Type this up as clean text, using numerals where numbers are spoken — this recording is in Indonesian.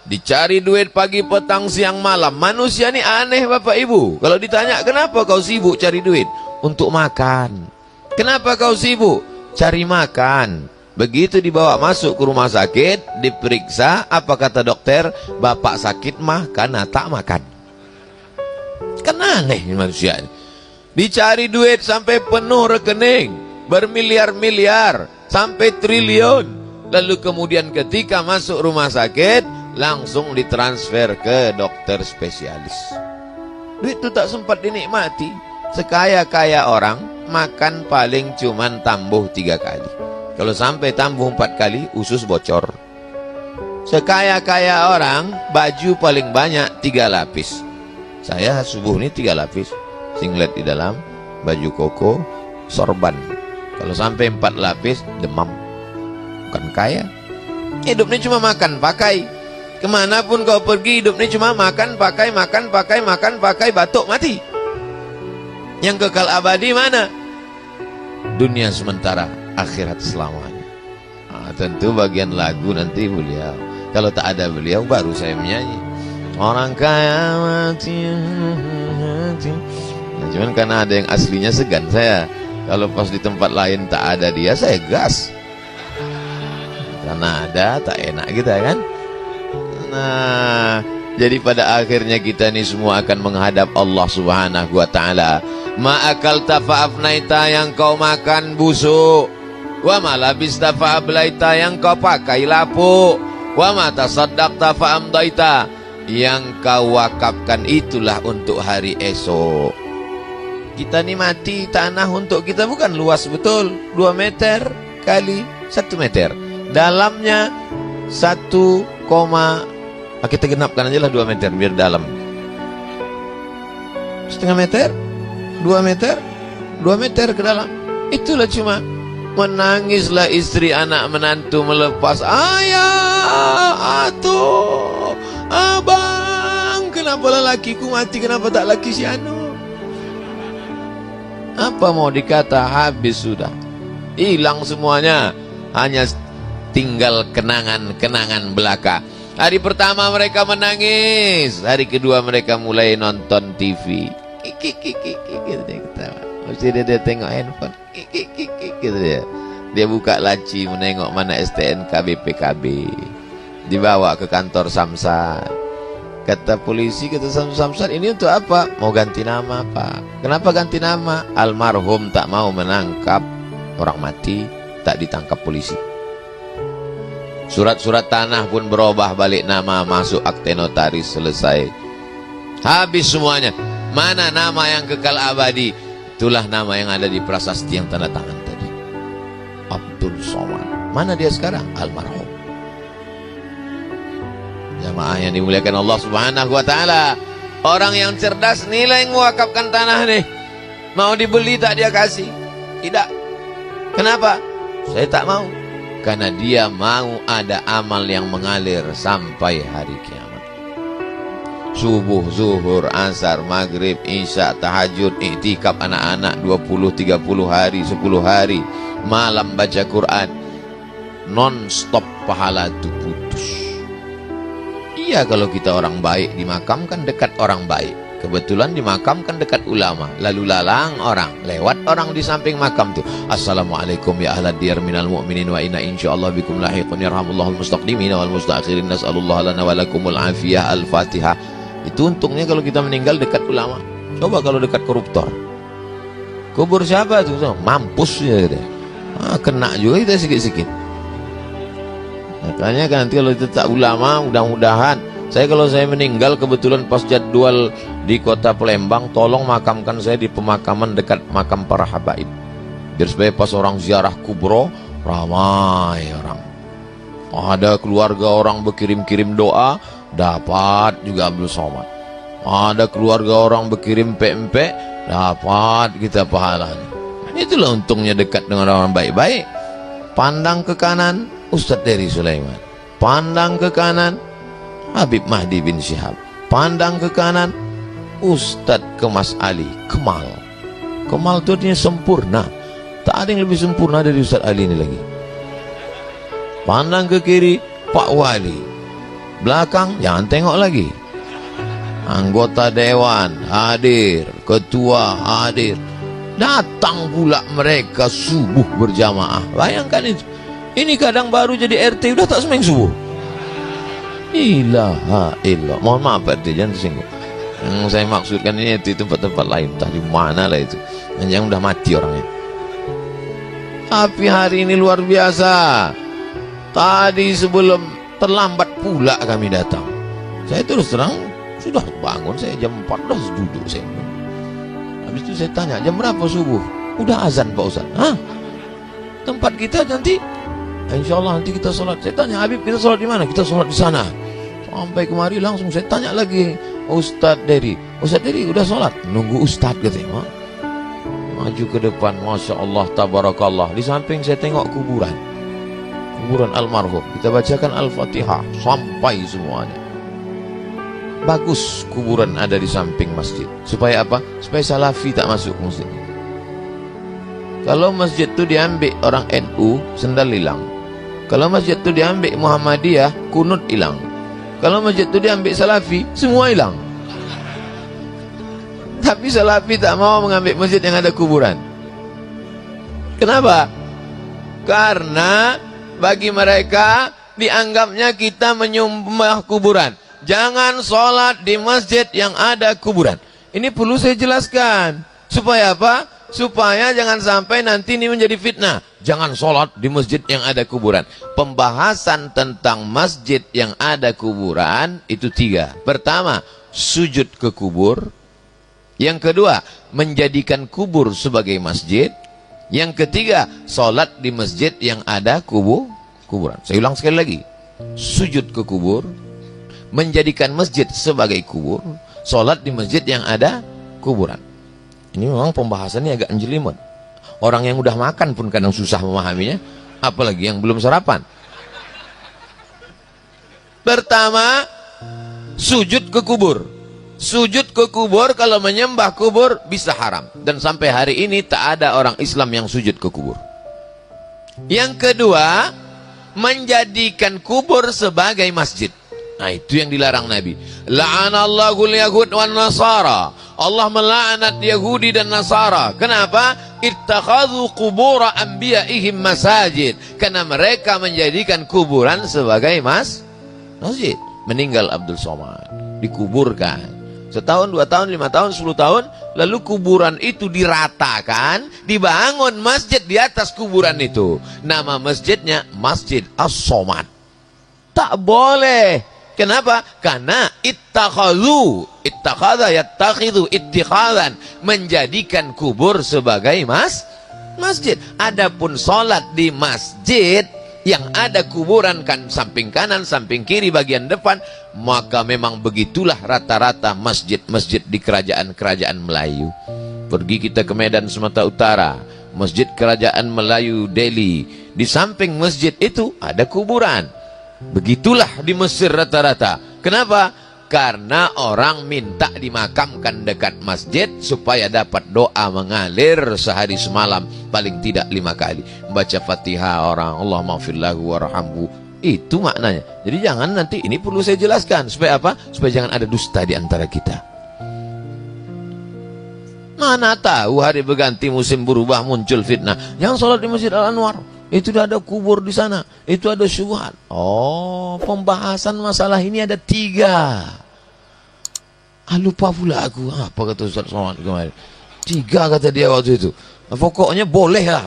Dicari duit pagi, petang, siang, malam. Manusia ini aneh Bapak Ibu. Kalau ditanya, kenapa kau sibuk cari duit? Untuk makan. Kenapa kau sibuk? Cari makan. Begitu dibawa masuk ke rumah sakit, diperiksa, apa kata dokter? Bapak sakit mah karena tak makan. Kan aneh manusia ini. Dicari duit sampai penuh rekening, bermiliar-miliar, sampai triliun. Lalu kemudian ketika masuk rumah sakit, langsung ditransfer ke dokter spesialis. Duit itu tak sempat dinikmati. Sekaya-kaya orang, makan paling cuman tambuh 3 kali. Kalau sampai tambuh 4 kali, usus bocor. Sekaya-kaya orang, baju paling banyak 3 lapis. Saya subuh ini 3 lapis. Singlet di dalam, baju koko, sorban. Kalau sampai 4 lapis, demam. Bukan kaya. Hidupnya cuma makan, pakai. Kemanapun kau pergi, hidupnya cuma makan, pakai, makan, pakai, makan, pakai, batuk, mati. Yang kekal abadi mana? Dunia sementara, akhirat selamanya. Tentu bagian lagu nanti beliau. Kalau tak ada beliau, baru saya menyanyi. Orang kaya mati. Nah, cuman karena ada yang aslinya segan saya. Kalau pas di tempat lain tak ada dia, saya gas. Karena ada, tak enak kita kan. Nah, jadi pada akhirnya kita ini semua akan menghadap Allah Subhanahu wa ta'ala. Ma'akal tafa'afnaita, yang kau makan busuk. Wa malabis tafa'ablaita, yang kau pakai lapuk. Wa mata saddaq tafa'amdaita, yang kau wakafkan itulah untuk hari esok. Kita ini mati, tanah untuk kita bukan luas betul. 2 meter kali 1 meter. Dalamnya 1, kita genapkan aja lah 2 meter biar dalam. 1/2 meter, 2 meter, 2 meter ke dalam. Itulah cuma. Menangislah istri, anak, menantu melepas. Ayah, atuh, abang, kenapa lelakiku mati, kenapa tak laki si anu? Apa mau dikata, habis sudah. Hilang semuanya. Hanya tinggal kenangan-kenangan belaka. Hari pertama mereka menangis, hari kedua mereka mulai nonton TV. Gitu dia ketawa. Mesti dia tengok handphone. Gitu dia. Dia buka laci menengok mana STNK BPKB. Dibawa ke kantor Samsat. Kata polisi, kata Samsat, ini untuk apa? Mau ganti nama Pak. Kenapa ganti nama? Almarhum tak mau menangkap orang mati, tak ditangkap polisi. Surat-surat tanah pun berubah balik nama, masuk akte notaris, selesai. Habis semuanya. Mana nama yang kekal abadi? Itulah nama yang ada di prasasti yang tanda tangan tadi. Abdul Somad. Mana dia sekarang? Almarhum. Jamaah yang dimuliakan Allah Subhanahu wa ta'ala. Orang yang cerdas nilai mewakafkan tanah nih. Mau dibeli tak dia kasih? Tidak. Kenapa? Saya tak mau. Karena dia mau ada amal yang mengalir sampai hari kiamat. Subuh, zuhur, asar, maghrib, isya, tahajud, iktikaf anak-anak 20, 30 hari, 10 hari. Malam baca Quran. Non-stop pahala itu putus. Iya, kalau kita orang baik dimakamkan dekat orang baik. Kebetulan dimakamkan dekat ulama. Lalu lalang orang, lewat orang di samping makam tuh. Assalamualaikum ya ahlad diyar minal mu'minin wa inna insyaallah bikum lahiqun yarhamullahul mustaqdimin wal mustaakhirin nas'alullah lana wa lakumul afiyah. Al-Fatihah. Itu untungnya kalau kita meninggal dekat ulama. Coba kalau dekat koruptor. Kubur siapa tuh? Mampus ya gitu. Kena juga kita sikit-sikit. Makanya kan nanti kalau itu tak ulama, mudah-mudahan saya kalau saya meninggal kebetulan pas jadwal di kota Palembang, tolong makamkan saya di pemakaman dekat makam para habaib. Biar supaya pas orang ziarah kubro, ramai orang. Ada keluarga orang berkirim-kirim doa, dapat juga Abdul Somad. Ada keluarga orang berkirim pempek, dapat kita pahalanya. Itulah untungnya dekat dengan orang baik-baik. Pandang ke kanan, Ustadz Dery Sulaiman. Pandang ke kanan, Habib Mahdi bin Syihab. Pandang ke kanan, Ustadz Kemas Ali, Kemal. Kemal itu artinya sempurna. Tak ada yang lebih sempurna dari Ustadz Ali ini lagi. Pandang ke kiri, Pak Wali. belakang jangan tengok lagi. Anggota dewan hadir, ketua hadir, datang pula mereka subuh berjamaah. Bayangkan itu. Ini kadang baru jadi RT udah tak sembahyang subuh. Ilaha illallah. Mohon maaf Pak RT, jangan tersinggung. Yang saya maksudkan ini di tempat-tempat lain, entah di mana lah itu. Yang udah mati orangnya. Tapi hari ini luar biasa. Tadi sebelum terlambat pula kami datang. Saya terus terang sudah bangun, saya jam 4 udah duduk saya. Habis itu saya tanya, jam berapa subuh? Udah azan Pak Ustaz. Hah? Tempat kita nanti insya Allah nanti kita sholat. Saya tanya, Habib kita sholat di mana? Kita sholat di sana. Sampai kemari langsung saya tanya lagi, Ustadz Dery udah sholat? Nunggu Ustadz katanya. Maju ke depan, Masya Allah, Tabarakallah. Di samping saya tengok kuburan almarhum. Kita bacakan Al-Fatihah sampai semuanya. Bagus kuburan ada di samping masjid. Supaya apa? Supaya Salafi tak masuk masjid. Kalau masjid itu diambil orang NU, sendal hilang. Kalau masjid itu diambil Muhammadiyah, kunut hilang. Kalau masjid itu diambil Salafi, semua hilang. Tapi Salafi tak mau mengambil masjid yang ada kuburan. Kenapa? Karena bagi mereka dianggapnya kita menyembah kuburan. Jangan sholat di masjid yang ada kuburan. Ini perlu saya jelaskan. Supaya apa? Supaya jangan sampai nanti ini menjadi fitnah. Jangan sholat di masjid yang ada kuburan. Pembahasan tentang masjid yang ada kuburan itu 3. Pertama, sujud ke kubur. Yang kedua, menjadikan kubur sebagai masjid. Yang ketiga, sholat di masjid yang ada kuburan. Saya ulang sekali lagi. Sujud ke kubur, menjadikan masjid sebagai kubur, sholat di masjid yang ada kuburan. Ini memang pembahasannya agak jelimet. Orang yang udah makan pun kadang susah memahaminya, apalagi yang belum sarapan. Pertama, sujud ke kubur. Sujud ke kubur, kalau menyembah kubur bisa haram. Dan sampai hari ini tak ada orang Islam yang sujud ke kubur. Yang kedua, menjadikan kubur sebagai masjid. Nah, itu yang dilarang Nabi. La'anallahul yahud wan nasara. Allah melaknat Yahudi dan Nasara. Kenapa? Ittakhadhu qubura anbiya'ihim masajid. Karena mereka menjadikan kuburan sebagai masjid. Meninggal Abdul Somad, dikuburkan. Setahun, 2 tahun, 5 tahun, 10 tahun, lalu kuburan itu diratakan, dibangun masjid di atas kuburan itu. Nama masjidnya Masjid As-Somad. Tak boleh. Kenapa? Karena ittakhadha yattakhidhu ittikhadan, menjadikan kubur sebagai masjid. Adapun sholat di masjid yang ada kuburan kan samping kanan, samping kiri, bagian depan, maka memang begitulah rata-rata masjid-masjid di kerajaan-kerajaan Melayu. Pergi kita ke Medan Sumatera Utara, Masjid Kerajaan Melayu Delhi, di samping masjid itu ada kuburan. Begitulah di Mesir rata-rata. Kenapa? Karena orang minta dimakamkan dekat masjid supaya dapat doa mengalir sehari semalam paling tidak 5 kali. Membaca Fatihah orang, Allahumma firlahu warhamhu. Itu maknanya. Jadi jangan nanti, ini perlu saya jelaskan. Supaya apa? Supaya jangan ada dusta di antara kita. Mana tahu hari berganti, musim berubah, muncul fitnah. Jangan sholat di Masjid Al-Anwar. Itu ada kubur di sana, itu ada syubhat. Oh, pembahasan masalah ini ada 3. Lupa pula aku. Apa kata Ustaz Somad kemarin? 3 kata dia waktu itu. Pokoknya boleh lah.